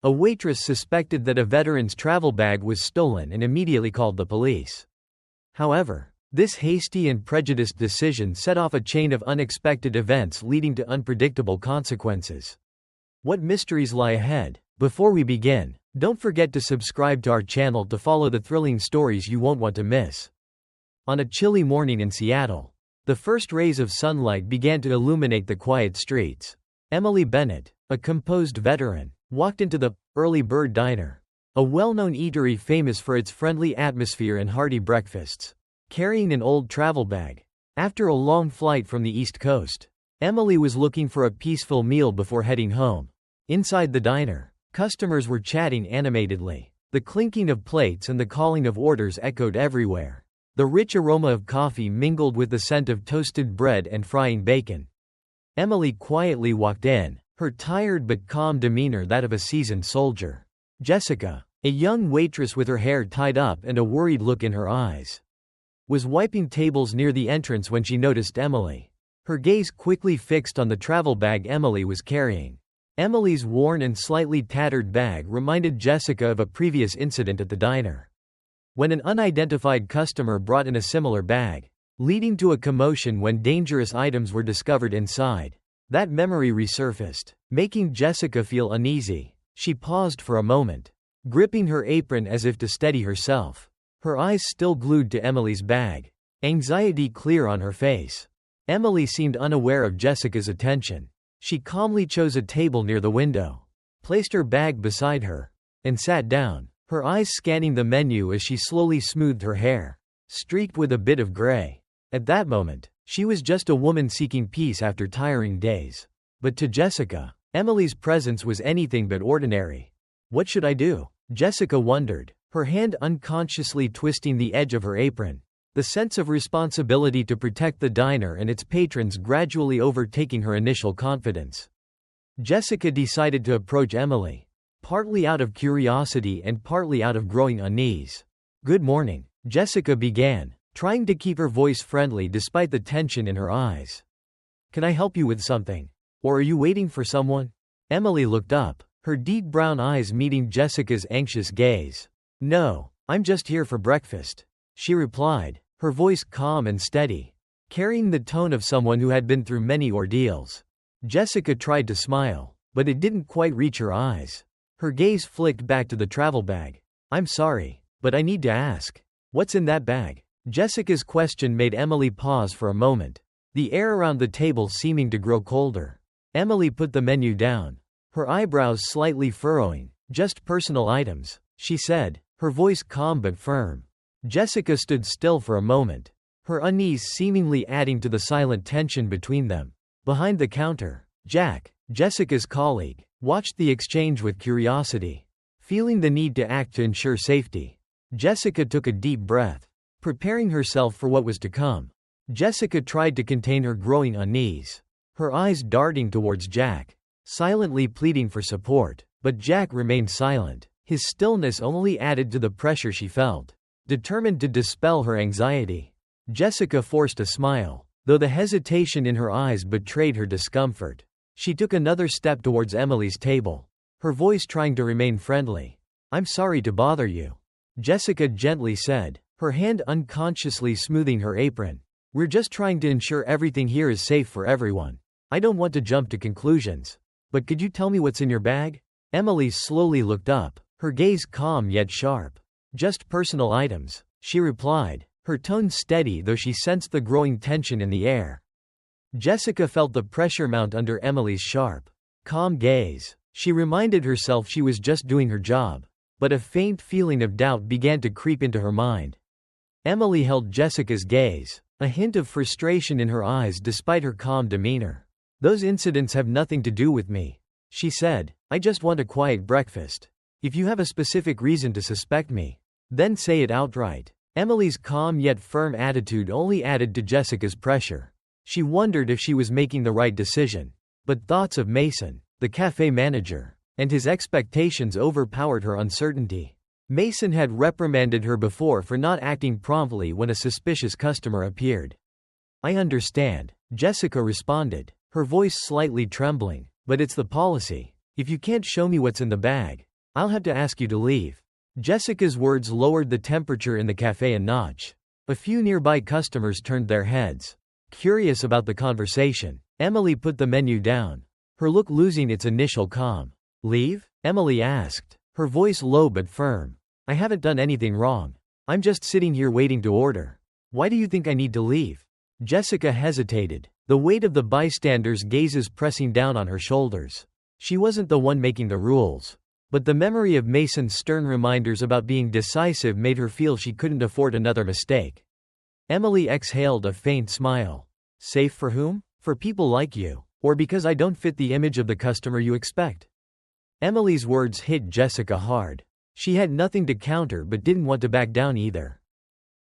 A waitress suspected that a veteran's travel bag was stolen and immediately called the police. However, this hasty and prejudiced decision set off a chain of unexpected events leading to unpredictable consequences. What mysteries lie ahead? Before we begin, don't forget to subscribe to our channel to follow the thrilling stories you won't want to miss. On a chilly morning in Seattle, the first rays of sunlight began to illuminate the quiet streets. Emily Bennett, a composed veteran, walked into the Early Bird Diner, a well-known eatery famous for its friendly atmosphere and hearty breakfasts, carrying an old travel bag. After a long flight from the East Coast, Emily was looking for a peaceful meal before heading home. Inside the diner, customers were chatting animatedly. The clinking of plates and the calling of orders echoed everywhere. The rich aroma of coffee mingled with the scent of toasted bread and frying bacon. Emily quietly walked in, her tired but calm demeanor that of a seasoned soldier. Jessica, a young waitress with her hair tied up and a worried look in her eyes, was wiping tables near the entrance when she noticed Emily. Her gaze quickly fixed on the travel bag Emily was carrying. Emily's worn and slightly tattered bag reminded Jessica of a previous incident at the diner, when an unidentified customer brought in a similar bag, leading to a commotion when dangerous items were discovered inside. That memory resurfaced, making Jessica feel uneasy. She paused for a moment, gripping her apron as if to steady herself, her eyes still glued to Emily's bag, anxiety clear on her face. Emily seemed unaware of Jessica's attention. She calmly chose a table near the window, placed her bag beside her, and sat down, her eyes scanning the menu as she slowly smoothed her hair, streaked with a bit of gray. At that moment, she was just a woman seeking peace after tiring days. But to Jessica, Emily's presence was anything but ordinary. What should I do? Jessica wondered, her hand unconsciously twisting the edge of her apron, the sense of responsibility to protect the diner and its patrons gradually overtaking her initial confidence. Jessica decided to approach Emily, partly out of curiosity and partly out of growing unease. "Good morning," Jessica began, trying to keep her voice friendly despite the tension in her eyes. "Can I help you with something? Or are you waiting for someone?" Emily looked up, her deep brown eyes meeting Jessica's anxious gaze. "No, I'm just here for breakfast," she replied, her voice calm and steady, carrying the tone of someone who had been through many ordeals. Jessica tried to smile, but it didn't quite reach her eyes. Her gaze flicked back to the travel bag. "I'm sorry, but I need to ask, what's in that bag?" Jessica's question made Emily pause for a moment, the air around the table seeming to grow colder. Emily put the menu down, her eyebrows slightly furrowing. "Just personal items," she said, her voice calm but firm. Jessica stood still for a moment, her unease seemingly adding to the silent tension between them. Behind the counter, Jack, Jessica's colleague, watched the exchange with curiosity, feeling the need to act to ensure safety. Jessica took a deep breath, preparing herself for what was to come. Jessica tried to contain her growing unease, her eyes darting towards Jack, silently pleading for support, but Jack remained silent. His stillness only added to the pressure she felt. Determined to dispel her anxiety, Jessica forced a smile, though the hesitation in her eyes betrayed her discomfort. She took another step towards Emily's table, her voice trying to remain friendly. "I'm sorry to bother you," Jessica gently said, her hand unconsciously smoothing her apron. "We're just trying to ensure everything here is safe for everyone. I don't want to jump to conclusions. But could you tell me what's in your bag?" Emily slowly looked up, her gaze calm yet sharp. "Just personal items," she replied, her tone steady though she sensed the growing tension in the air. Jessica felt the pressure mount under Emily's sharp, calm gaze. She reminded herself she was just doing her job, but a faint feeling of doubt began to creep into her mind. Emily held Jessica's gaze, a hint of frustration in her eyes despite her calm demeanor. "Those incidents have nothing to do with me," she said. "I just want a quiet breakfast. If you have a specific reason to suspect me, then say it outright." Emily's calm yet firm attitude only added to Jessica's pressure. She wondered if she was making the right decision. But thoughts of Mason, the cafe manager, and his expectations overpowered her uncertainty. Mason had reprimanded her before for not acting promptly when a suspicious customer appeared. "I understand," Jessica responded, her voice slightly trembling, "but it's the policy. If you can't show me what's in the bag, I'll have to ask you to leave. Jessica's words lowered the temperature in the cafe a notch. A few nearby customers turned their heads, curious about the conversation. Emily put the menu down, her look losing its initial calm. Leave? Emily asked, her voice low but firm. I haven't done anything wrong. I'm just sitting here waiting to order. Why do you think I need to leave? Jessica hesitated, the weight of the bystanders' gazes pressing down on her shoulders. She wasn't the one making the rules, but the memory of Mason's stern reminders about being decisive made her feel she couldn't afford another mistake. Emily exhaled a faint smile. Safe for whom? For people like you, or because I don't fit the image of the customer you expect? Emily's words hit Jessica hard. She had nothing to counter but didn't want to back down either.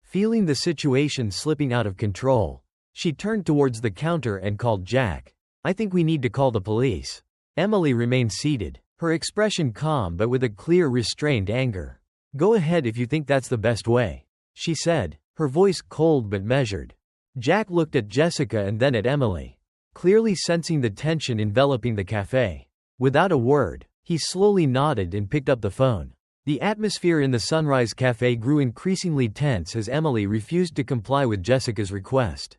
Feeling the situation slipping out of control, she turned towards the counter and called Jack. I think we need to call the police. Emily remained seated, her expression calm but with a clear restrained anger. Go ahead if you think that's the best way, she said, her voice cold but measured. Jack looked at Jessica and then at Emily, clearly sensing the tension enveloping the cafe. Without a word, he slowly nodded and picked up the phone. The atmosphere in the Sunrise Cafe grew increasingly tense as Emily refused to comply with Jessica's request.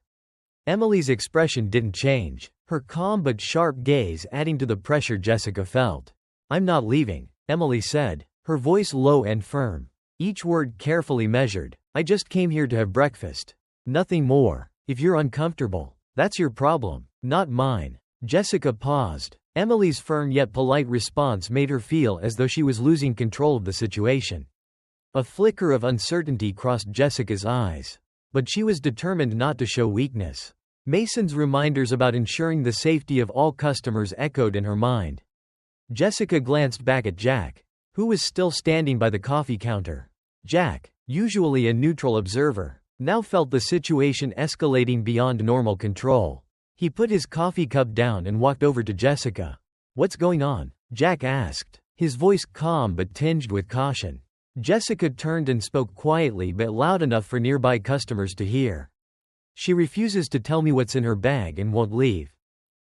Emily's expression didn't change, her calm but sharp gaze adding to the pressure Jessica felt. I'm not leaving, Emily said, her voice low and firm, each word carefully measured. I just came here to have breakfast. Nothing more. If you're uncomfortable, that's your problem, not mine. Jessica paused. Emily's firm yet polite response made her feel as though she was losing control of the situation. A flicker of uncertainty crossed Jessica's eyes, but she was determined not to show weakness. Mason's reminders about ensuring the safety of all customers echoed in her mind. Jessica glanced back at Jack, who was still standing by the coffee counter. Jack, usually a neutral observer, now felt the situation escalating beyond normal control. He put his coffee cup down and walked over to Jessica. What's going on? Jack asked, his voice calm but tinged with caution. Jessica turned and spoke quietly but loud enough for nearby customers to hear. She refuses to tell me what's in her bag and won't leave.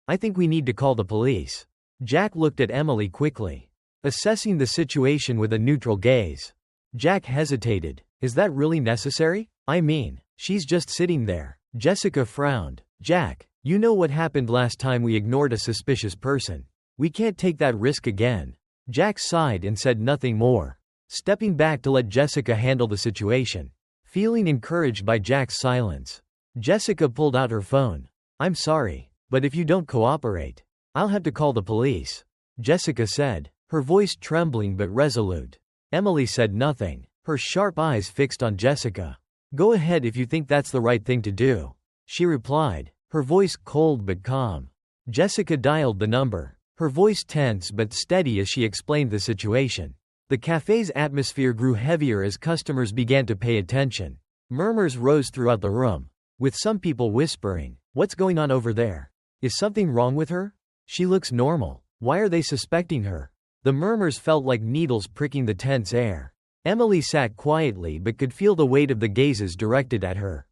I think we need to call the police. Jack looked at Emily quickly, assessing the situation with a neutral gaze. Jack hesitated. Is that really necessary? I mean, she's just sitting there. Jessica frowned. Jack, you know what happened last time we ignored a suspicious person. We can't take that risk again. Jack sighed and said nothing more, stepping back to let Jessica handle the situation. Feeling encouraged by Jack's silence, Jessica pulled out her phone. I'm sorry, but if you don't cooperate, I'll have to call the police, Jessica said, her voice trembling but resolute. Emily said nothing, her sharp eyes fixed on Jessica. Go ahead if you think that's the right thing to do, she replied, her voice cold but calm. Jessica dialed the number, her voice tense but steady as she explained the situation. The cafe's atmosphere grew heavier as customers began to pay attention. Murmurs rose throughout the room, with some people whispering, "What's going on over there? Is something wrong with her? She looks normal. Why are they suspecting her?" The murmurs felt like needles pricking the tense air. Emily sat quietly but could feel the weight of the gazes directed at her.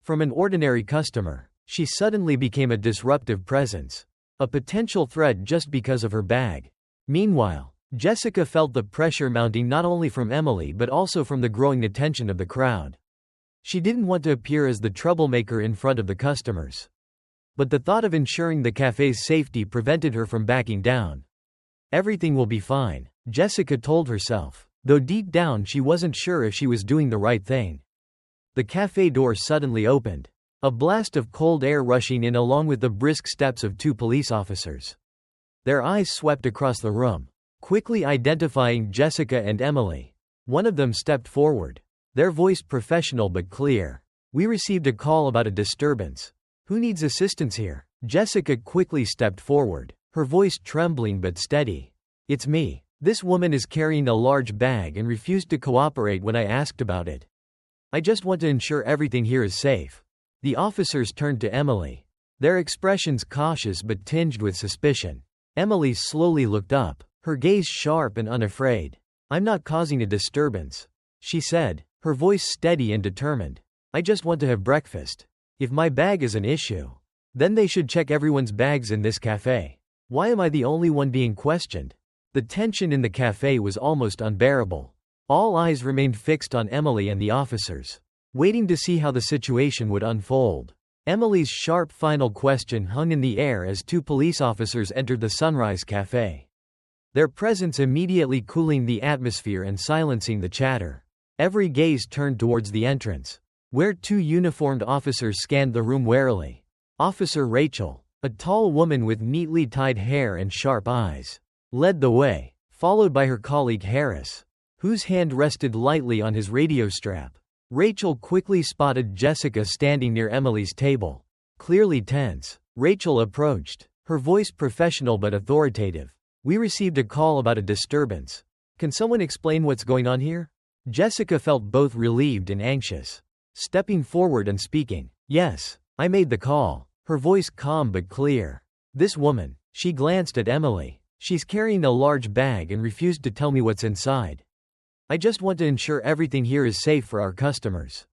From an ordinary customer, she suddenly became a disruptive presence, a potential threat just because of her bag. Meanwhile, Jessica felt the pressure mounting not only from Emily but also from the growing attention of the crowd. She didn't want to appear as the troublemaker in front of the customers, but the thought of ensuring the cafe's safety prevented her from backing down. Everything will be fine, Jessica told herself, though deep down she wasn't sure if she was doing the right thing. The cafe door suddenly opened, a blast of cold air rushing in along with the brisk steps of two police officers. Their eyes swept across the room, quickly identifying Jessica and Emily. One of them stepped forward, their voice professional but clear. "We received a call about a disturbance. Who needs assistance here?" Jessica quickly stepped forward, her voice trembling but steady. "It's me. This woman is carrying a large bag and refused to cooperate when I asked about it. I just want to ensure everything here is safe." The officers turned to Emily, their expressions cautious but tinged with suspicion. Emily slowly looked up, her gaze sharp and unafraid. "I'm not causing a disturbance," she said, her voice steady and determined. "I just want to have breakfast. If my bag is an issue, then they should check everyone's bags in this cafe. Why am I the only one being questioned?" The tension in the cafe was almost unbearable. All eyes remained fixed on Emily and the officers, waiting to see how the situation would unfold. Emily's sharp final question hung in the air as two police officers entered the Sunrise Cafe, their presence immediately cooling the atmosphere and silencing the chatter. Every gaze turned towards the entrance, where two uniformed officers scanned the room warily. Officer Rachel, a tall woman with neatly tied hair and sharp eyes, led the way, followed by her colleague Harris, whose hand rested lightly on his radio strap. Rachel quickly spotted Jessica standing near Emily's table, clearly tense. Rachel approached, her voice professional but authoritative. "We received a call about a disturbance. Can someone explain what's going on here?" Jessica felt both relieved and anxious, stepping forward and speaking. "Yes, I made the call," her voice calm but clear. "This woman," she glanced at Emily, "she's carrying a large bag and refused to tell me what's inside. I just want to ensure everything here is safe for our customers."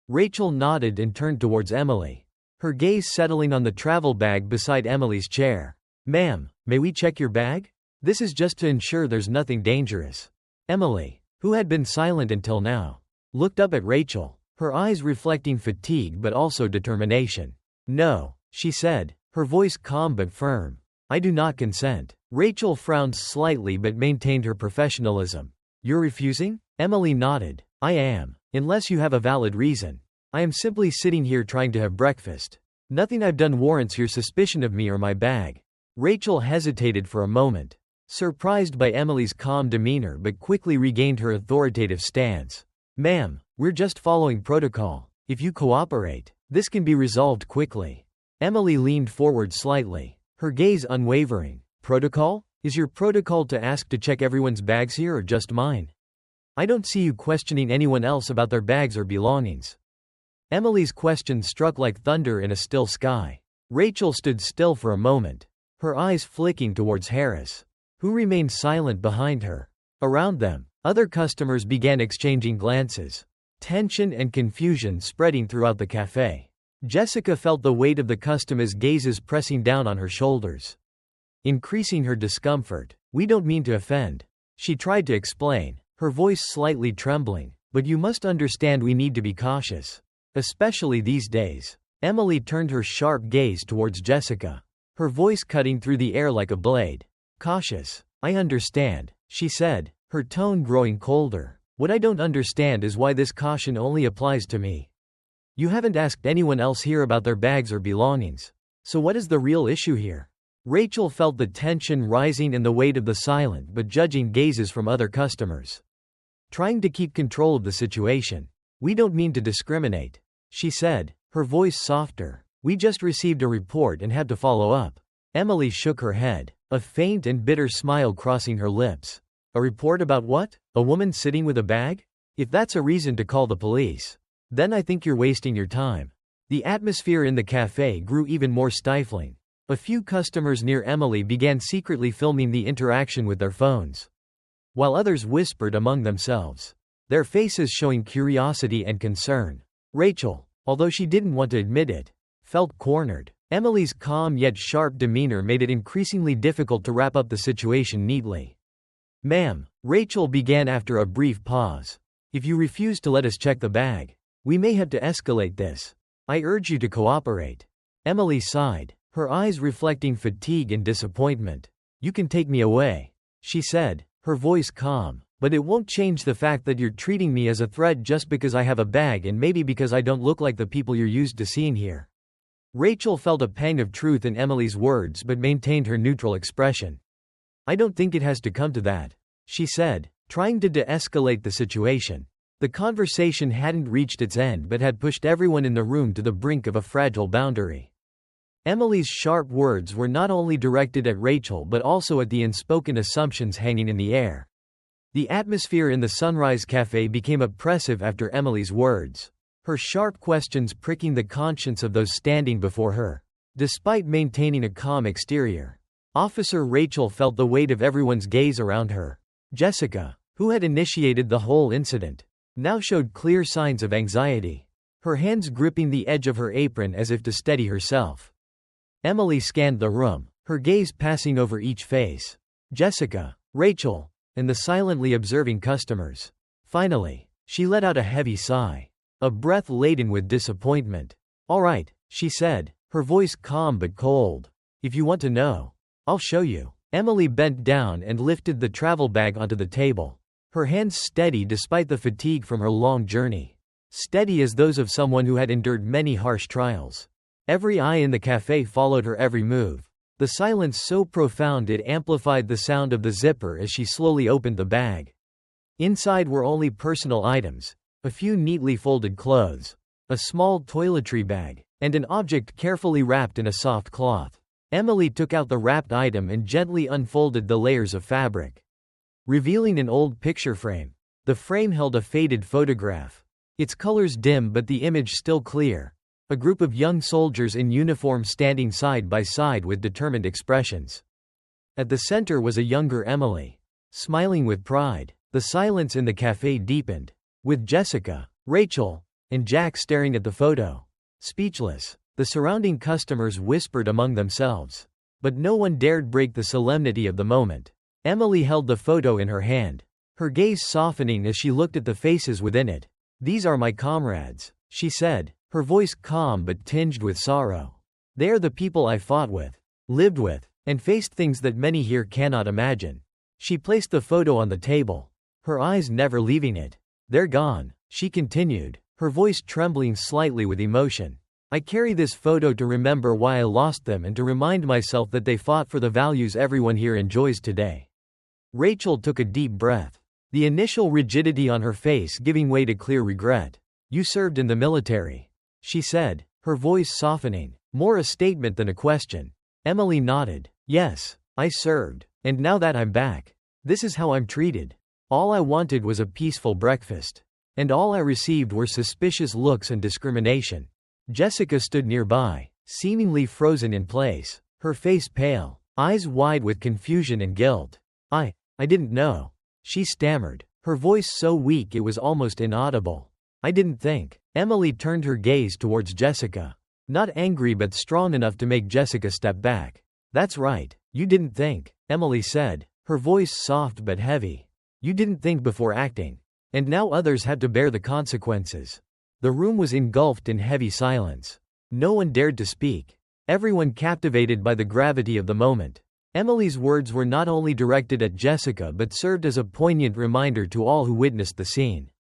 Rachel nodded and turned towards Emily, her gaze settling on the travel bag beside Emily's chair. "Ma'am, may we check your bag? This is just to ensure there's nothing dangerous." Emily, who had been silent until now, looked up at Rachel, her eyes reflecting fatigue but also determination. "No," she said, her voice calm but firm. "I do not consent." Rachel frowned slightly but maintained her professionalism. "You're refusing?" Emily nodded. "I am, unless you have a valid reason. I am simply sitting here trying to have breakfast. Nothing I've done warrants your suspicion of me or my bag." Rachel hesitated for a moment, surprised by Emily's calm demeanor but quickly regained her authoritative stance. "Ma'am, we're just following protocol. If you cooperate, this can be resolved quickly." Emily leaned forward slightly, her gaze unwavering. "Protocol? Is your protocol to ask to check everyone's bags here or just mine? I don't see you questioning anyone else about their bags or belongings." Emily's question struck like thunder in a still sky. Rachel stood still for a moment, her eyes flicking towards Harris, who remained silent behind her. Around them, other customers began exchanging glances, tension and confusion spreading throughout the cafe. Jessica felt the weight of the customers' gazes pressing down on her shoulders, increasing her discomfort. "We don't mean to offend," she tried to explain, her voice slightly trembling, "but you must understand we need to be cautious, especially these days." Emily turned her sharp gaze towards Jessica, her voice cutting through the air like a blade. "Cautious? I understand," she said, her tone growing colder. "What I don't understand is why this caution only applies to me. You haven't asked anyone else here about their bags or belongings. So what is the real issue here?" Rachel felt the tension rising and the weight of the silent but judging gazes from other customers, trying to keep control of the situation. "We don't mean to discriminate," she said, her voice softer. "We just received a report and had to follow up." Emily shook her head, a faint and bitter smile crossing her lips. "A report about what? A woman sitting with a bag? If that's a reason to call the police, then I think you're wasting your time." The atmosphere in the cafe grew even more stifling. A few customers near Emily began secretly filming the interaction with their phones, while others whispered among themselves, their faces showing curiosity and concern. Rachel, although she didn't want to admit it, felt cornered. Emily's calm yet sharp demeanor made it increasingly difficult to wrap up the situation neatly. "Ma'am," Rachel began after a brief pause, "if you refuse to let us check the bag, we may have to escalate this. I urge you to cooperate." Emily sighed, her eyes reflecting fatigue and disappointment. "You can take me away," she said, her voice calm, "but it won't change the fact that you're treating me as a threat just because I have a bag and maybe because I don't look like the people you're used to seeing here." Rachel felt a pang of truth in Emily's words but maintained her neutral expression. "I don't think it has to come to that," she said, trying to de-escalate the situation. The conversation hadn't reached its end but had pushed everyone in the room to the brink of a fragile boundary. Emily's sharp words were not only directed at Rachel but also at the unspoken assumptions hanging in the air. The atmosphere in the Sunrise Cafe became oppressive after Emily's words, her sharp questions pricking the conscience of those standing before her. Despite maintaining a calm exterior, Officer Rachel felt the weight of everyone's gaze around her. Jessica, who had initiated the whole incident, now showed clear signs of anxiety, her hands gripping the edge of her apron as if to steady herself. Emily scanned the room, her gaze passing over each face. Jessica, Rachel, and the silently observing customers. Finally, she let out a heavy sigh, a breath laden with disappointment. "All right," she said, her voice calm but cold. "If you want to know, I'll show you." Emily bent down and lifted the travel bag onto the table, her hands steady despite the fatigue from her long journey. Steady as those of someone who had endured many harsh trials. Every eye in the cafe followed her every move, the silence so profound it amplified the sound of the zipper as she slowly opened the bag. Inside were only personal items, a few neatly folded clothes, a small toiletry bag, and an object carefully wrapped in a soft cloth. Emily took out the wrapped item and gently unfolded the layers of fabric, revealing an old picture frame. The frame held a faded photograph, its colors dim but the image still clear. A group of young soldiers in uniform standing side by side with determined expressions. At the center was a younger Emily, smiling with pride. The silence in the cafe deepened, with Jessica, Rachel, and Jack staring at the photo, speechless. The surrounding customers whispered among themselves, but no one dared break the solemnity of the moment. Emily held the photo in her hand, her gaze softening as she looked at the faces within it. "These are my comrades," she said, her voice calm but tinged with sorrow. "They are the people I fought with, lived with, and faced things that many here cannot imagine." She placed the photo on the table, her eyes never leaving it. "They're gone," she continued, her voice trembling slightly with emotion. "I carry this photo to remember why I lost them and to remind myself that they fought for the values everyone here enjoys today." Rachel took a deep breath, the initial rigidity on her face giving way to clear regret. "You served in the military," she said, her voice softening, more a statement than a question. Emily nodded. "Yes, I served, and now that I'm back, this is how I'm treated. All I wanted was a peaceful breakfast, and all I received were suspicious looks and discrimination." Jessica stood nearby, seemingly frozen in place, her face pale, eyes wide with confusion and guilt. I didn't know," she stammered, her voice so weak it was almost inaudible. "I didn't think." Emily turned her gaze towards Jessica, not angry but strong enough to make Jessica step back. "That's right, you didn't think," Emily said, her voice soft but heavy. "You didn't think before acting. And now others had to bear the consequences." The room was engulfed in heavy silence. No one dared to speak, everyone captivated by the gravity of the moment. Emily's words were not only directed at Jessica but served as a poignant reminder to all who witnessed the scene.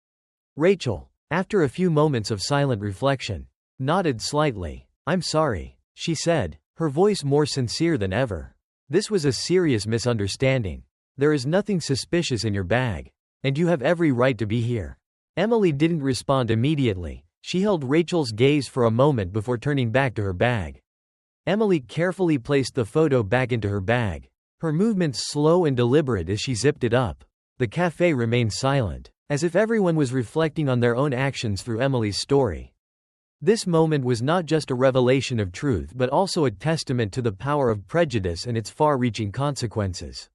Rachel, after a few moments of silent reflection, nodded slightly. "I'm sorry," she said, her voice more sincere than ever. "This was a serious misunderstanding. There is nothing suspicious in your bag, and you have every right to be here." Emily didn't respond immediately. She held Rachel's gaze for a moment before turning back to her bag. Emily carefully placed the photo back into her bag, her movements slow and deliberate as she zipped it up. The cafe remained silent, as if everyone was reflecting on their own actions through Emily's story. This moment was not just a revelation of truth but also a testament to the power of prejudice and its far-reaching consequences.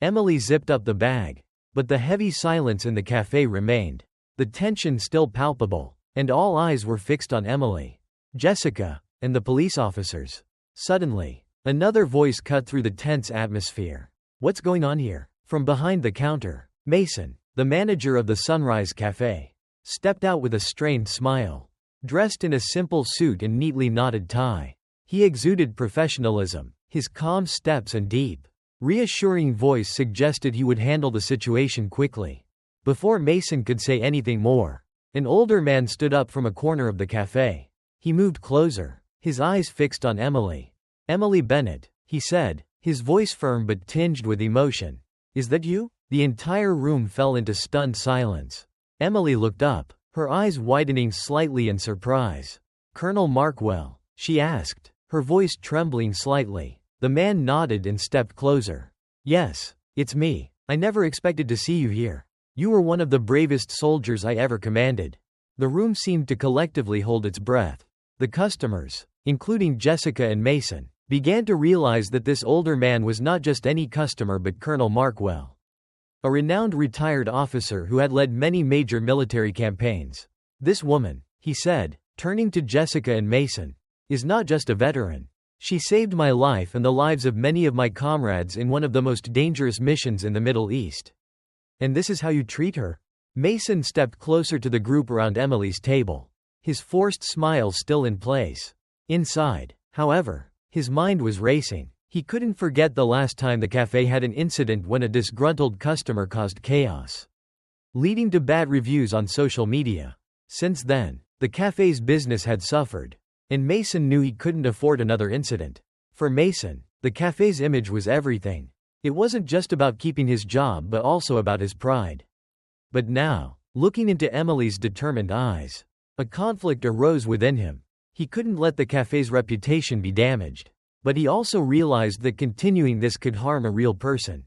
Emily zipped up the bag, but the heavy silence in the cafe remained, the tension still palpable, and all eyes were fixed on Emily, Jessica, and the police officers. Suddenly, another voice cut through the tense atmosphere. "What's going on here?" From behind the counter, Mason, the manager of the Sunrise Cafe, stepped out with a strained smile. Dressed in a simple suit and neatly knotted tie, he exuded professionalism. His calm steps and deep, reassuring voice suggested he would handle the situation quickly. Before Mason could say anything more, an older man stood up from a corner of the cafe. He moved closer, his eyes fixed on Emily. "Emily Bennett," he said, his voice firm but tinged with emotion. "Is that you?" The entire room fell into stunned silence. Emily looked up, her eyes widening slightly in surprise. "Colonel Markwell?" she asked, her voice trembling slightly. The man nodded and stepped closer. "Yes, it's me. I never expected to see you here. You were one of the bravest soldiers I ever commanded." The room seemed to collectively hold its breath. The customers, including Jessica and Mason, began to realize that this older man was not just any customer but Colonel Markwell, a renowned retired officer who had led many major military campaigns. "This woman," he said, turning to Jessica and Mason, "is not just a veteran. She saved my life and the lives of many of my comrades in one of the most dangerous missions in the Middle East. And this is how you treat her? Mason stepped closer to the group around Emily's table, his forced smile still in place. Inside, however, his mind was racing. He couldn't forget the last time the cafe had an incident when a disgruntled customer caused chaos, leading to bad reviews on social media. Since then, the cafe's business had suffered, and Mason knew he couldn't afford another incident. For Mason, the cafe's image was everything. It wasn't just about keeping his job but also about his pride. But now, looking into Emily's determined eyes, a conflict arose within him. He couldn't let the cafe's reputation be damaged. But he also realized that continuing this could harm a real person,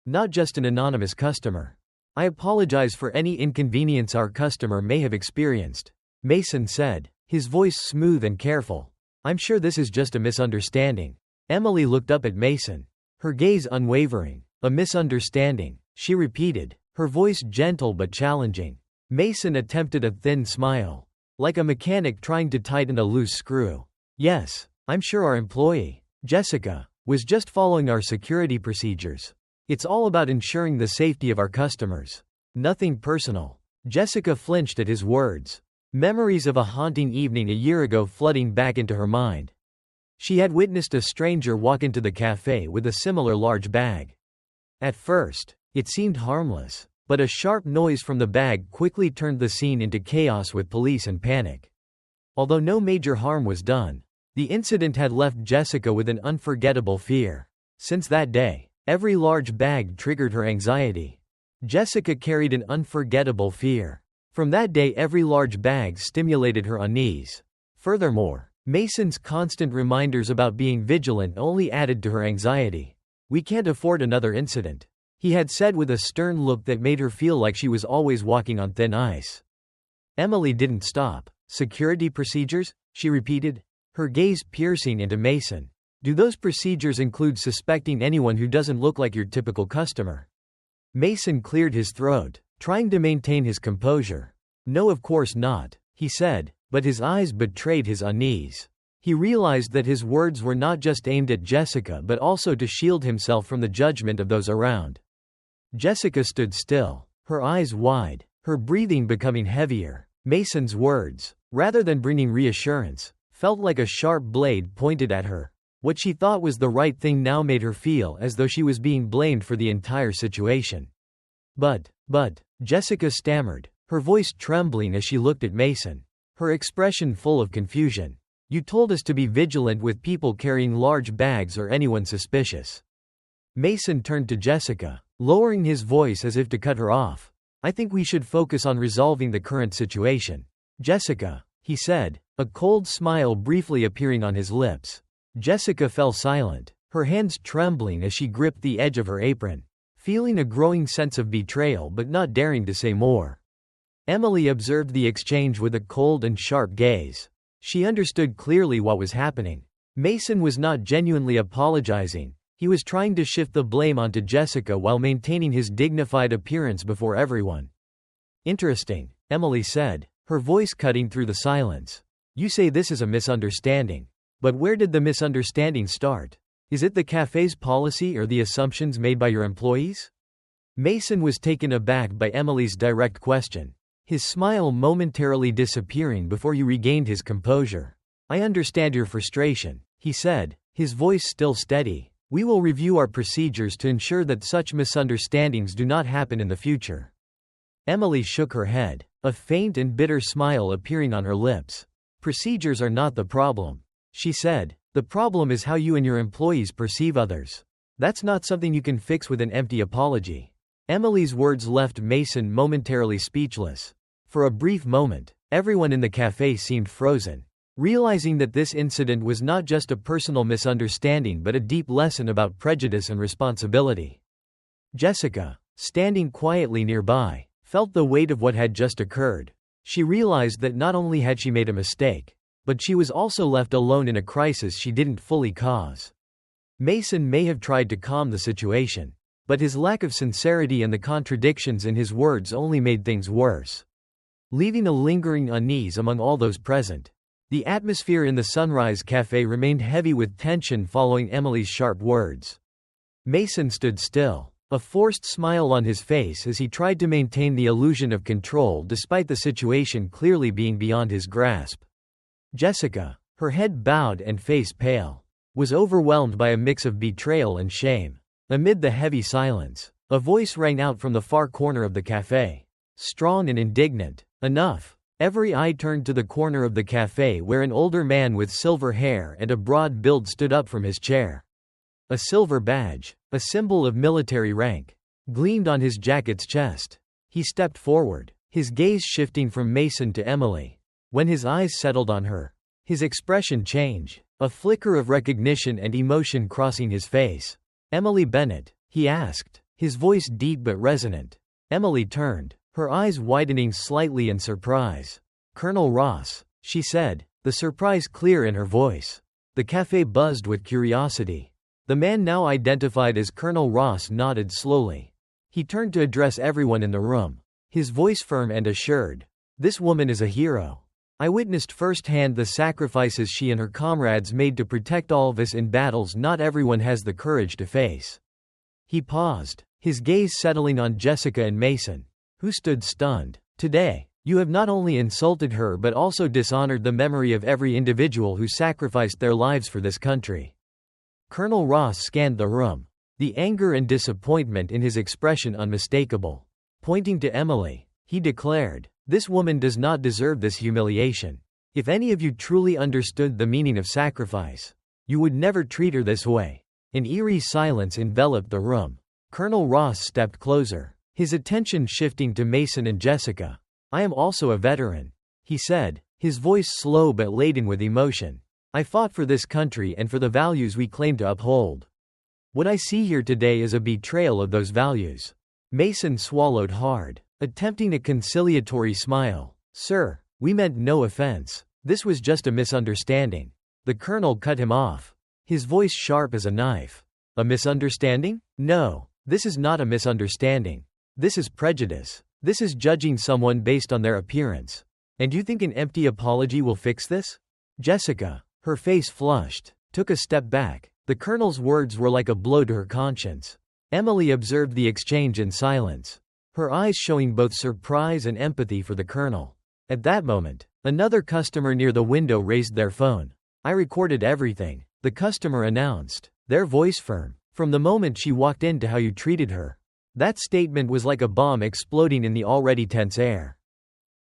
not just an anonymous customer. I apologize for any inconvenience our customer may have experienced, Mason said, his voice smooth and careful. I'm sure this is just a misunderstanding. Emily looked up at Mason, her gaze unwavering. A misunderstanding, she repeated, her voice gentle but challenging. Mason attempted a thin smile, like a mechanic trying to tighten a loose screw. Yes, I'm sure our employee, Jessica, was just following our security procedures. It's all about ensuring the safety of our customers. Nothing personal. Jessica flinched at his words, memories of a haunting evening a year ago flooding back into her mind. She had witnessed a stranger walk into the cafe with a similar large bag. At first, it seemed harmless, but a sharp noise from the bag quickly turned the scene into chaos with police and panic. Although no major harm was done, the incident had left Jessica with an unforgettable fear. Since that day, every large bag triggered her anxiety. Jessica carried an unforgettable fear. From that day, every large bag stimulated her unease. Furthermore, Mason's constant reminders about being vigilant only added to her anxiety. We can't afford another incident, he had said with a stern look that made her feel like she was always walking on thin ice. Emily didn't stop. Security procedures? She repeated, her gaze piercing into Mason. Do those procedures include suspecting anyone who doesn't look like your typical customer? Mason cleared his throat, trying to maintain his composure. No, of course not, he said, but his eyes betrayed his unease. He realized that his words were not just aimed at Jessica but also to shield himself from the judgment of those around. Jessica stood still, her eyes wide, her breathing becoming heavier. Mason's words, rather than bringing reassurance, felt like a sharp blade pointed at her. What she thought was the right thing now made her feel as though she was being blamed for the entire situation. But, Jessica stammered, her voice trembling as she looked at Mason, her expression full of confusion. You told us to be vigilant with people carrying large bags or anyone suspicious. Mason turned to Jessica, lowering his voice as if to cut her off. I think we should focus on resolving the current situation. Jessica, he said, a cold smile briefly appearing on his lips. Jessica fell silent, her hands trembling as she gripped the edge of her apron, feeling a growing sense of betrayal but not daring to say more. Emily observed the exchange with a cold and sharp gaze. She understood clearly what was happening. Mason was not genuinely apologizing. He was trying to shift the blame onto Jessica while maintaining his dignified appearance before everyone. Interesting, Emily said, her voice cutting through the silence. You say this is a misunderstanding. But where did the misunderstanding start? Is it the cafe's policy or the assumptions made by your employees? Mason was taken aback by Emily's direct question, his smile momentarily disappearing before he regained his composure. I understand your frustration, he said, his voice still steady. We will review our procedures to ensure that such misunderstandings do not happen in the future. Emily shook her head, a faint and bitter smile appearing on her lips. Procedures are not the problem, she said. The problem is how you and your employees perceive others. That's not something you can fix with an empty apology. Emily's words left Mason momentarily speechless. For a brief moment, everyone in the cafe seemed frozen, realizing that this incident was not just a personal misunderstanding but a deep lesson about prejudice and responsibility. Jessica, standing quietly nearby, felt the weight of what had just occurred. She realized that not only had she made a mistake, but she was also left alone in a crisis she didn't fully cause. Mason may have tried to calm the situation, but his lack of sincerity and the contradictions in his words only made things worse, leaving a lingering unease among all those present. The atmosphere in the Sunrise Cafe remained heavy with tension following Emily's sharp words. Mason stood still, a forced smile on his face as he tried to maintain the illusion of control despite the situation clearly being beyond his grasp. Jessica, her head bowed and face pale, was overwhelmed by a mix of betrayal and shame. Amid the heavy silence, a voice rang out from the far corner of the cafe. Strong and indignant. Enough. Every eye turned to the corner of the cafe where an older man with silver hair and a broad build stood up from his chair. A silver badge, a symbol of military rank, gleamed on his jacket's chest. He stepped forward, his gaze shifting from Mason to Emily. When his eyes settled on her, his expression changed, a flicker of recognition and emotion crossing his face. "Emily Bennett?" he asked, his voice deep but resonant. Emily turned, her eyes widening slightly in surprise. "Colonel Ross," she said, the surprise clear in her voice. The cafe buzzed with curiosity. The man now identified as Colonel Ross nodded slowly. He turned to address everyone in the room, his voice firm and assured. "This woman is a hero. I witnessed firsthand the sacrifices she and her comrades made to protect all of us in battles not everyone has the courage to face." He paused, his gaze settling on Jessica and Mason, who stood stunned. "Today, you have not only insulted her but also dishonored the memory of every individual who sacrificed their lives for this country." Colonel Ross scanned the room, the anger and disappointment in his expression unmistakable. Pointing to Emily, he declared, "This woman does not deserve this humiliation. If any of you truly understood the meaning of sacrifice, you would never treat her this way." An eerie silence enveloped the room. Colonel Ross stepped closer, his attention shifting to Mason and Jessica. "I am also a veteran," he said, his voice slow but laden with emotion. "I fought for this country and for the values we claim to uphold. What I see here today is a betrayal of those values." Mason swallowed hard, attempting a conciliatory smile. "Sir, we meant no offense. This was just a misunderstanding." The colonel cut him off, his voice sharp as a knife. "A misunderstanding? No, this is not a misunderstanding. This is prejudice. This is judging someone based on their appearance. And you think an empty apology will fix this?" Jessica, her face flushed, took a step back. The colonel's words were like a blow to her conscience. Emily observed the exchange in silence, her eyes showing both surprise and empathy for the colonel. At that moment, another customer near the window raised their phone. "I recorded everything," the customer announced, their voice firm, "from the moment she walked in to how you treated her." That statement was like a bomb exploding in the already tense air.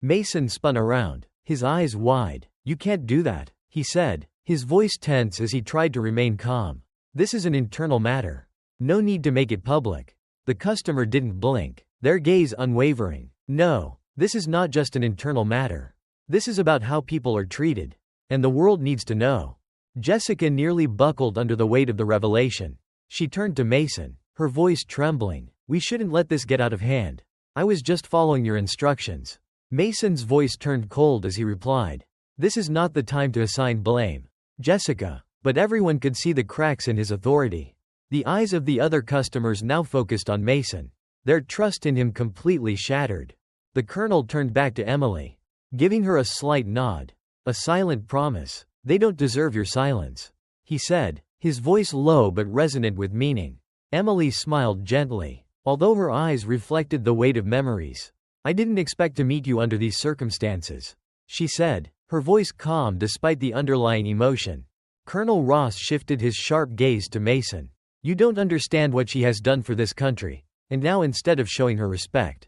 Mason spun around, his eyes wide. "You can't do that," he said, his voice tense as he tried to remain calm. "This is an internal matter. No need to make it public." The customer didn't blink, their gaze unwavering. "No, this is not just an internal matter. This is about how people are treated. And the world needs to know." Jessica nearly buckled under the weight of the revelation. She turned to Mason, her voice trembling. "We shouldn't let this get out of hand. I was just following your instructions." Mason's voice turned cold as he replied, "This is not the time to assign blame, Jessica." But everyone could see the cracks in his authority. The eyes of the other customers now focused on Mason, their trust in him completely shattered. The colonel turned back to Emily, giving her a slight nod, a silent promise. "They don't deserve your silence," he said, his voice low but resonant with meaning. Emily smiled gently, although her eyes reflected the weight of memories. "I didn't expect to meet you under these circumstances," she said, her voice calm despite the underlying emotion. Colonel Ross shifted his sharp gaze to Mason. "You don't understand what she has done for this country, and now instead of showing her respect,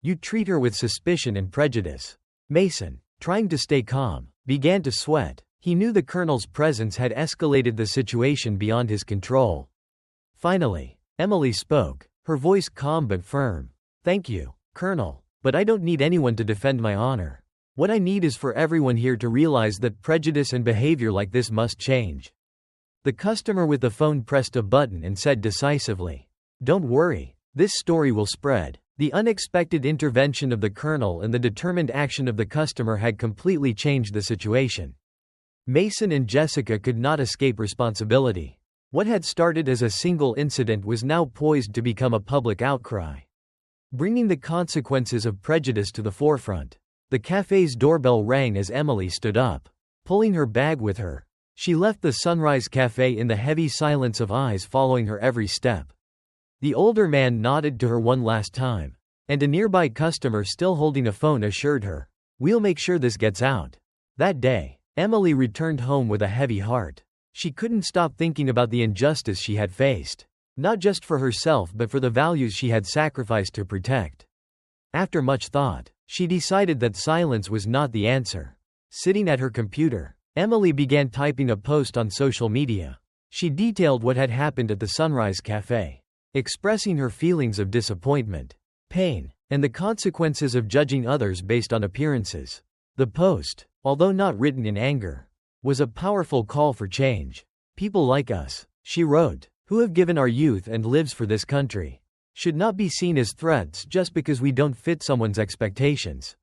you treat her with suspicion and prejudice." Mason, trying to stay calm, began to sweat. He knew the colonel's presence had escalated the situation beyond his control. Finally, Emily spoke, her voice calm but firm. "Thank you, Colonel, but I don't need anyone to defend my honor. What I need is for everyone here to realize that prejudice and behavior like this must change." The customer with the phone pressed a button and said decisively, "Don't worry, this story will spread." The unexpected intervention of the colonel and the determined action of the customer had completely changed the situation. Mason and Jessica could not escape responsibility. What had started as a single incident was now poised to become a public outcry, bringing the consequences of prejudice to the forefront. The cafe's doorbell rang as Emily stood up. Pulling her bag with her, she left the Sunrise Cafe in the heavy silence of eyes following her every step. The older man nodded to her one last time, and a nearby customer still holding a phone assured her, "We'll make sure this gets out." That day, Emily returned home with a heavy heart. She couldn't stop thinking about the injustice she had faced, not just for herself but for the values she had sacrificed to protect. After much thought, she decided that silence was not the answer. Sitting at her computer, Emily began typing a post on social media. She detailed what had happened at the Sunrise Cafe, expressing her feelings of disappointment, pain, and the consequences of judging others based on appearances. The post, although not written in anger, was a powerful call for change. "People like us," she wrote, "who have given our youth and lives for this country, should not be seen as threats just because we don't fit someone's expectations."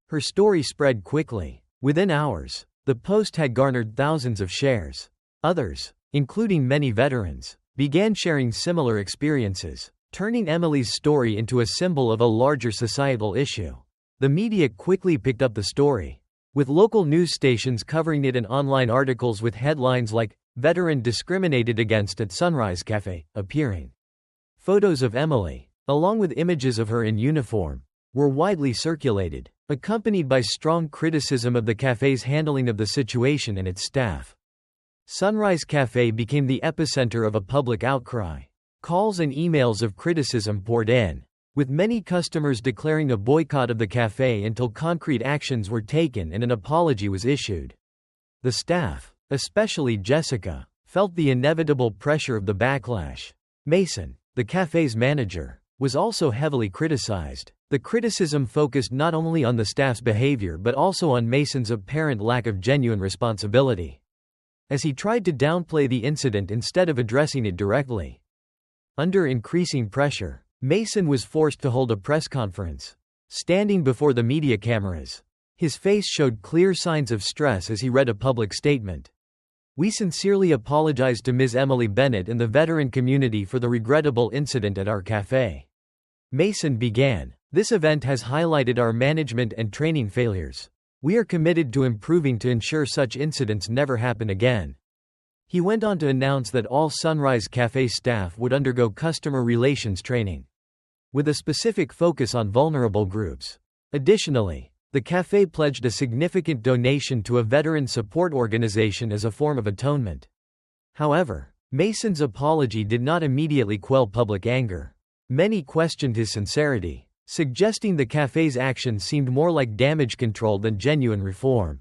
Her story spread quickly. Within hours, the post had garnered thousands of shares. Others, including many veterans, began sharing similar experiences, turning Emily's story into a symbol of a larger societal issue. The media quickly picked up the story, with local news stations covering it and online articles with headlines like, "Veteran Discriminated Against at Sunrise Cafe," appearing. Photos of Emily, along with images of her in uniform, were widely circulated, accompanied by strong criticism of the cafe's handling of the situation and its staff. Sunrise Cafe became the epicenter of a public outcry. Calls and emails of criticism poured in, with many customers declaring a boycott of the cafe until concrete actions were taken and an apology was issued. The staff, especially Jessica, felt the inevitable pressure of the backlash. Mason, the cafe's manager, was also heavily criticized. The criticism focused not only on the staff's behavior but also on Mason's apparent lack of genuine responsibility, as he tried to downplay the incident instead of addressing it directly. Under increasing pressure, Mason was forced to hold a press conference. Standing before the media cameras, his face showed clear signs of stress as he read a public statement. "We sincerely apologize to Ms. Emily Bennett and the veteran community for the regrettable incident at our cafe." Mason began, "This event has highlighted our management and training failures. We are committed to improving to ensure such incidents never happen again." He went on to announce that all Sunrise Cafe staff would undergo customer relations training, with a specific focus on vulnerable groups. Additionally, the cafe pledged a significant donation to a veteran support organization as a form of atonement. However, Mason's apology did not immediately quell public anger. Many questioned his sincerity, suggesting the cafe's actions seemed more like damage control than genuine reform.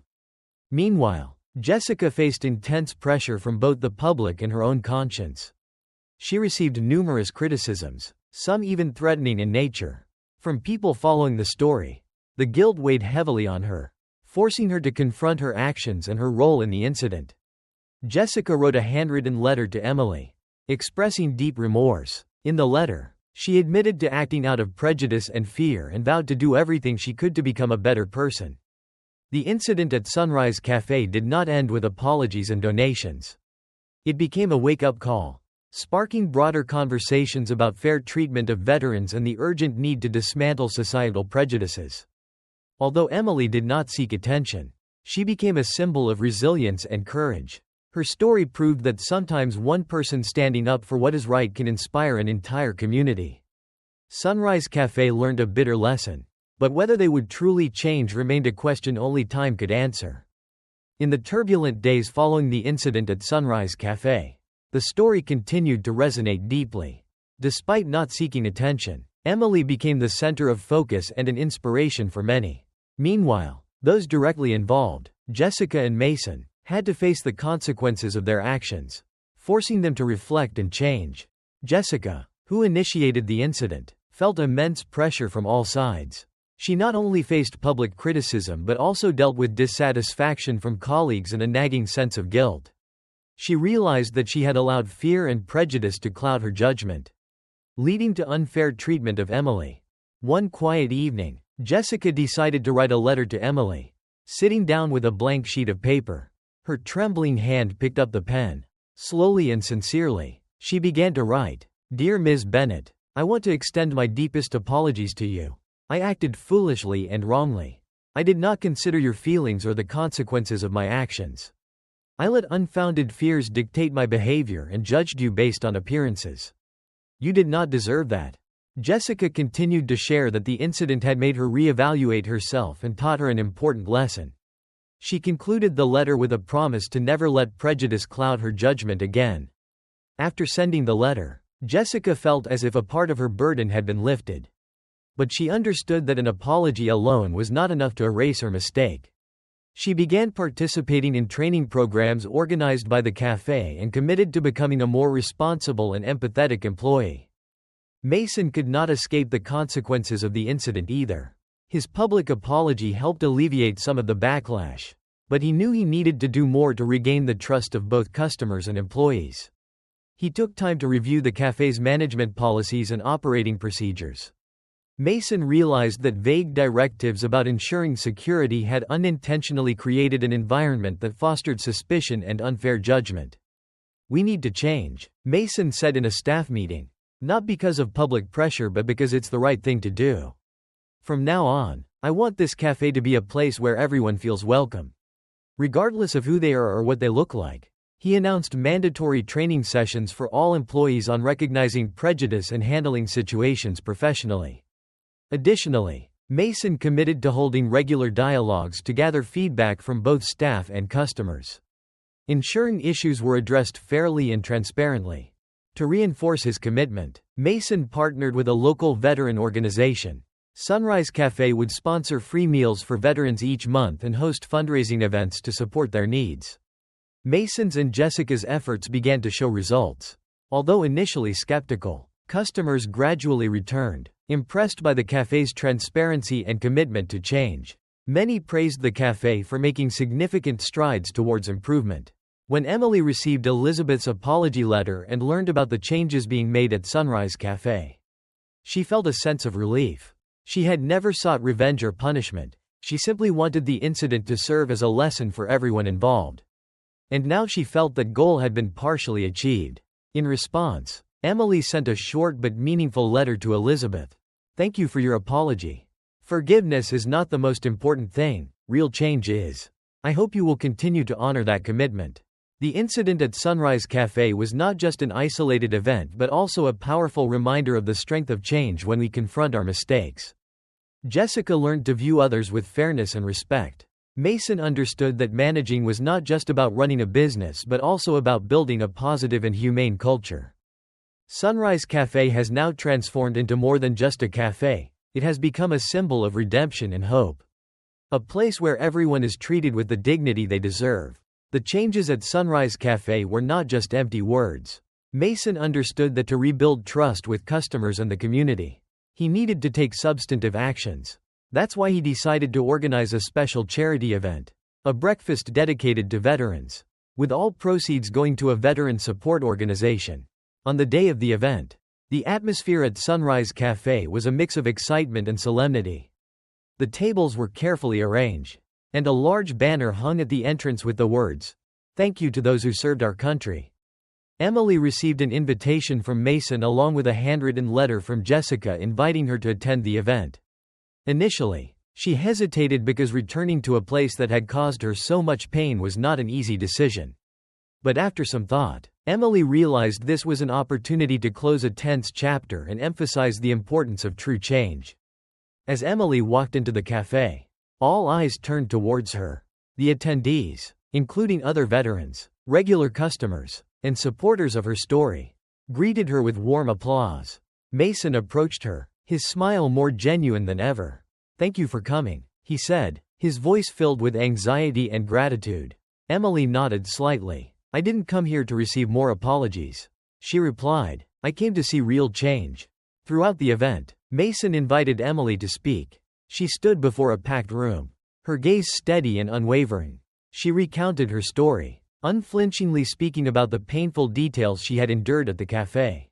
Meanwhile, Jessica faced intense pressure from both the public and her own conscience. She received numerous criticisms, some even threatening in nature. From people following the story, the guilt weighed heavily on her, forcing her to confront her actions and her role in the incident. Jessica wrote a handwritten letter to Emily, expressing deep remorse. In the letter, she admitted to acting out of prejudice and fear and vowed to do everything she could to become a better person. The incident at Sunrise Cafe did not end with apologies and donations. It became a wake-up call, sparking broader conversations about fair treatment of veterans and the urgent need to dismantle societal prejudices. Although Emily did not seek attention, she became a symbol of resilience and courage. Her story proved that sometimes one person standing up for what is right can inspire an entire community. Sunrise Cafe learned a bitter lesson, but whether they would truly change remained a question only time could answer. In the turbulent days following the incident at Sunrise Cafe, the story continued to resonate deeply. Despite not seeking attention, Emily became the center of focus and an inspiration for many. Meanwhile, those directly involved, Jessica and Mason, had to face the consequences of their actions, forcing them to reflect and change. Jessica, who initiated the incident, felt immense pressure from all sides. She not only faced public criticism but also dealt with dissatisfaction from colleagues and a nagging sense of guilt. She realized that she had allowed fear and prejudice to cloud her judgment, leading to unfair treatment of Emily. One quiet evening, Jessica decided to write a letter to Emily. Sitting down with a blank sheet of paper, her trembling hand picked up the pen. Slowly and sincerely, she began to write, "Dear Ms. Bennett, I want to extend my deepest apologies to you. I acted foolishly and wrongly. I did not consider your feelings or the consequences of my actions. I let unfounded fears dictate my behavior and judged you based on appearances. You did not deserve that. Jessica continued to share that the incident had made her reevaluate herself and taught her an important lesson. She concluded the letter with a promise to never let prejudice cloud her judgment again. After sending the letter, Jessica felt as if a part of her burden had been lifted. But she understood that an apology alone was not enough to erase her mistake. She began participating in training programs organized by the cafe and committed to becoming a more responsible and empathetic employee. Mason could not escape the consequences of the incident either. His public apology helped alleviate some of the backlash, but he knew he needed to do more to regain the trust of both customers and employees. He took time to review the cafe's management policies and operating procedures. Mason realized that vague directives about ensuring security had unintentionally created an environment that fostered suspicion and unfair judgment. We need to change, Mason said in a staff meeting. Not because of public pressure but because it's the right thing to do. From now on, I want this cafe to be a place where everyone feels welcome, regardless of who they are or what they look like. He announced mandatory training sessions for all employees on recognizing prejudice and handling situations professionally. Additionally, Mason committed to holding regular dialogues to gather feedback from both staff and customers, ensuring issues were addressed fairly and transparently. To reinforce his commitment, Mason partnered with a local veteran organization. Sunrise Cafe would sponsor free meals for veterans each month and host fundraising events to support their needs. Mason's and Jessica's efforts began to show results. Although initially skeptical, customers gradually returned, impressed by the cafe's transparency and commitment to change. Many praised the cafe for making significant strides towards improvement. When Emily received Elizabeth's apology letter and learned about the changes being made at Sunrise Cafe, she felt a sense of relief. She had never sought revenge or punishment. She simply wanted the incident to serve as a lesson for everyone involved. And now she felt that goal had been partially achieved. In response, Emily sent a short but meaningful letter to Elizabeth. Thank you for your apology. Forgiveness is not the most important thing, real change is. I hope you will continue to honor that commitment. The incident at Sunrise Cafe was not just an isolated event but also a powerful reminder of the strength of change when we confront our mistakes. Jessica learned to view others with fairness and respect. Mason understood that managing was not just about running a business but also about building a positive and humane culture. Sunrise Cafe has now transformed into more than just a cafe. It has become a symbol of redemption and hope. A place where everyone is treated with the dignity they deserve. The changes at Sunrise Cafe were not just empty words. Mason understood that to rebuild trust with customers and the community, he needed to take substantive actions. That's why he decided to organize a special charity event, a breakfast dedicated to veterans, with all proceeds going to a veteran support organization. On the day of the event, the atmosphere at Sunrise Cafe was a mix of excitement and solemnity. The tables were carefully arranged, and a large banner hung at the entrance with the words, "Thank you to those who served our country." Emily received an invitation from Mason along with a handwritten letter from Jessica inviting her to attend the event. Initially, she hesitated because returning to a place that had caused her so much pain was not an easy decision. But after some thought, Emily realized this was an opportunity to close a tense chapter and emphasize the importance of true change. As Emily walked into the cafe, all eyes turned towards her. The attendees, including other veterans, regular customers, and supporters of her story, greeted her with warm applause. Mason approached her, his smile more genuine than ever. "Thank you for coming," he said, his voice filled with anxiety and gratitude. Emily nodded slightly. "I didn't come here to receive more apologies," she replied. "I came to see real change." Throughout the event, Mason invited Emily to speak. She stood before a packed room, her gaze steady and unwavering. She recounted her story, unflinchingly speaking about the painful details she had endured at the cafe.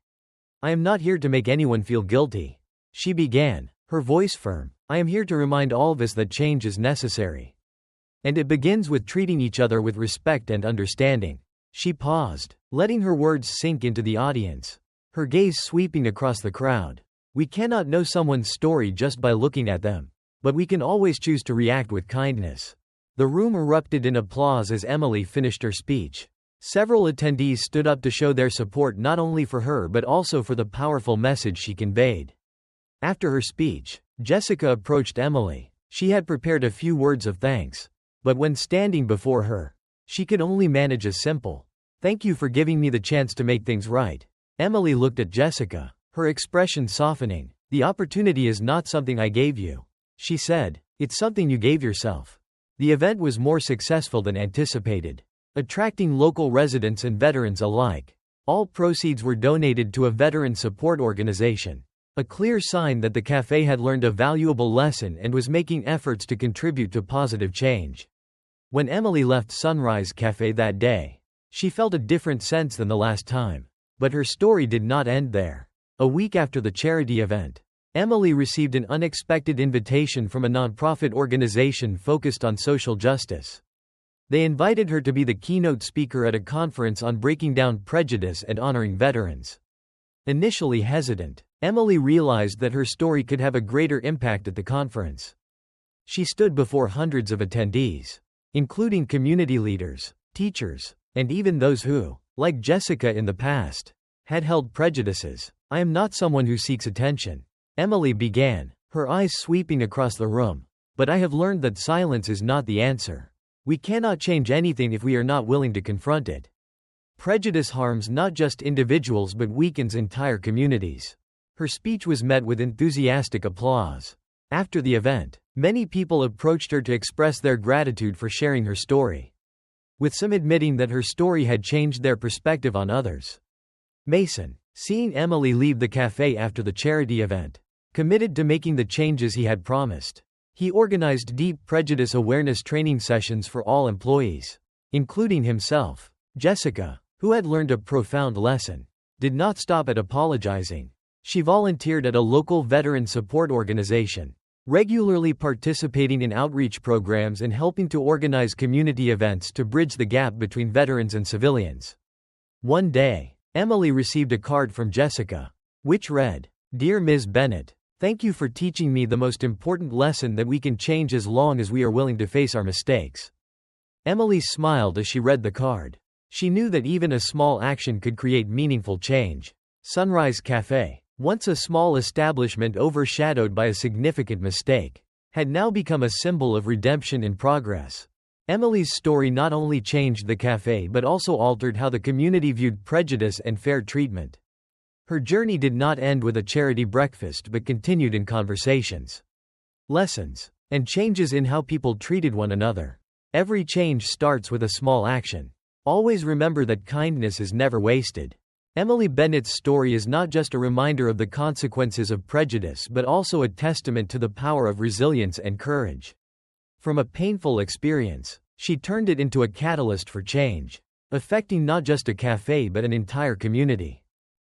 "I am not here to make anyone feel guilty," she began, her voice firm. "I am here to remind all of us that change is necessary. And it begins with treating each other with respect and understanding." She paused, letting her words sink into the audience, her gaze sweeping across the crowd. "We cannot know someone's story just by looking at them. But we can always choose to react with kindness. The room erupted in applause as Emily finished her speech. Several attendees stood up to show their support not only for her but also for the powerful message she conveyed. After her speech, Jessica approached Emily. She had prepared a few words of thanks. But when standing before her, she could only manage a simple, "Thank you for giving me the chance to make things right." Emily looked at Jessica, her expression softening. "The opportunity is not something I gave you," she said. "It's something you gave yourself." The event was more successful than anticipated, attracting local residents and veterans alike. All proceeds were donated to a veteran support organization, a clear sign that the cafe had learned a valuable lesson and was making efforts to contribute to positive change. When Emily left Sunrise Cafe that day, she felt a different sense than the last time. But her story did not end there. A week after the charity event, Emily received an unexpected invitation from a nonprofit organization focused on social justice. They invited her to be the keynote speaker at a conference on breaking down prejudice and honoring veterans. Initially hesitant, Emily realized that her story could have a greater impact at the conference. She stood before hundreds of attendees, including community leaders, teachers, and even those who, like Jessica in the past, had held prejudices. "I am not someone who seeks attention," Emily began, her eyes sweeping across the room. "But I have learned that silence is not the answer. We cannot change anything if we are not willing to confront it. Prejudice harms not just individuals but weakens entire communities." Her speech was met with enthusiastic applause. After the event, many people approached her to express their gratitude for sharing her story, with some admitting that her story had changed their perspective on others. Mason, seeing Emily leave the cafe after the charity event, committed to making the changes he had promised. He organized deep prejudice awareness training sessions for all employees, including himself. Jessica, who had learned a profound lesson, did not stop at apologizing. She volunteered at a local veteran support organization, regularly participating in outreach programs and helping to organize community events to bridge the gap between veterans and civilians. One day, Emily received a card from Jessica, which read, "Dear Ms. Bennett, thank you for teaching me the most important lesson that we can change as long as we are willing to face our mistakes." Emily smiled as she read the card. She knew that even a small action could create meaningful change. Sunrise Cafe, once a small establishment overshadowed by a significant mistake, had now become a symbol of redemption and progress. Emily's story not only changed the cafe but also altered how the community viewed prejudice and fair treatment. Her journey did not end with a charity breakfast but continued in conversations, lessons, and changes in how people treated one another. Every change starts with a small action. Always remember that kindness is never wasted. Emily Bennett's story is not just a reminder of the consequences of prejudice but also a testament to the power of resilience and courage. From a painful experience, she turned it into a catalyst for change, affecting not just a cafe but an entire community.